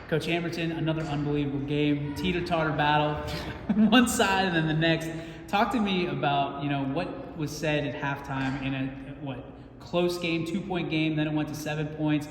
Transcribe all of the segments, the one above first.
Coach Hammerton, another unbelievable game, teeter-totter battle, one side and then the next. Talk to me about, what was said at halftime in a close game, 2-point game, then it went to 7 points.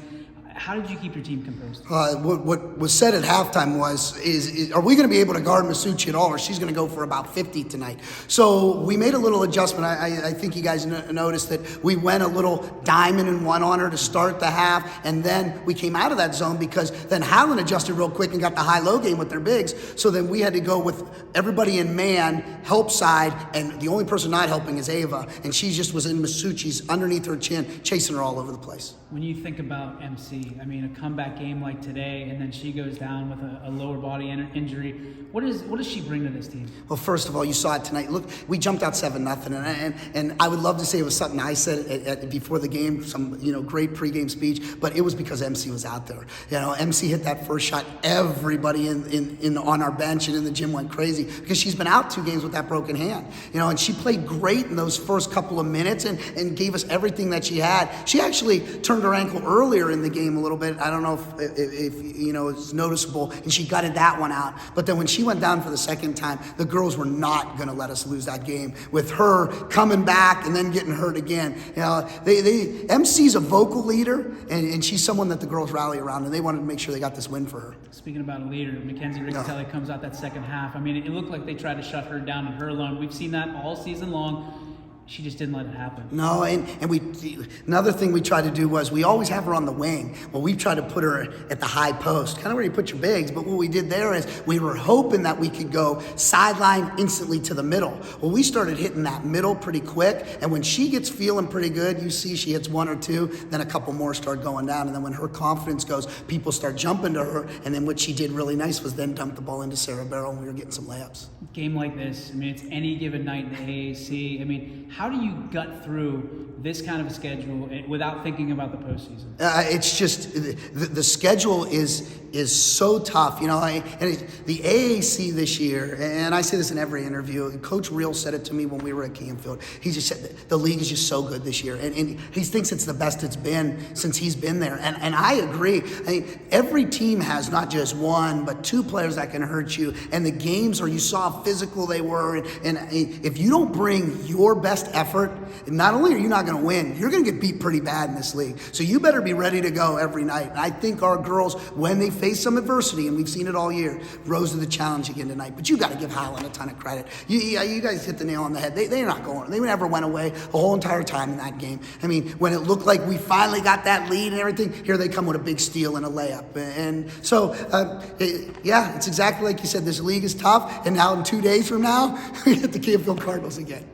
How did you keep your team composed? What was said at halftime is are we going to be able to guard Masucci at all, or she's going to go for about 50 tonight? So we made a little adjustment. I think you guys noticed that we went a little diamond and one on her to start the half, and then we came out of that zone because then Howland adjusted real quick and got the high-low game with their bigs. So then we had to go with everybody in man, help side, and the only person not helping is Ava, and she just was in Masucci's underneath her chin, chasing her all over the place. When you think about MC, a comeback game like today, and then she goes down with a lower body injury. What does she bring to this team? Well, first of all, you saw it tonight. Look, we jumped out 7-0, and I would love to say it was something I said before the game, some great pregame speech, but it was because MC was out there. MC hit that first shot. Everybody on our bench and in the gym went crazy because she's been out 2 games with that broken hand. And she played great in those first couple of minutes and gave us everything that she had. She actually turned her ankle earlier in the game a little bit. I don't know if it's noticeable, and she gutted that one out. But then when she went down for the second time, the girls were not going to let us lose that game with her coming back and then getting hurt again. MC's a vocal leader, and she's someone that the girls rally around, and they wanted to make sure they got this win for her. Speaking about a leader, Mackenzie Riccatelli comes out that second half. It looked like they tried to shut her down and her alone. We've seen that all season long. She just didn't let it happen. No, and another thing we tried to do was we always have her on the wing. Well, we tried to put her at the high post, kind of where you put your bigs, but what we did there is we were hoping that we could go sideline instantly to the middle. Well, we started hitting that middle pretty quick, and when she gets feeling pretty good, you see she hits 1 or 2, then a couple more start going down, and then when her confidence goes, people start jumping to her, and then what she did really nice was then dump the ball into Sarah Barrow, and we were getting some layups. Game like this, it's any given night in the AAC. How do you gut through this kind of a schedule without thinking about the postseason? It's just the schedule is so tough, and the AAC this year, and I say this in every interview. Coach Reel said it to me when we were at Canfield. He just said the league is just so good this year, and he thinks it's the best it's been since he's been there. And I agree. Every team has not just 1 but 2 players that can hurt you, and the games are you saw how physical they were. And if you don't bring your best effort, not only are you not going to win, you're going to get beat pretty bad in this league. So you better be ready to go every night. And I think our girls, when they face some adversity, and we've seen it all year, rose to the challenge again tonight. But you got to give Howland a ton of credit. You guys hit the nail on the head. They're not going. They never went away the whole entire time in that game. When it looked like we finally got that lead and everything, here they come with a big steal and a layup. And so, it's exactly like you said. This league is tough. And now in 2 days from now, we hit the Canfield Cardinals again.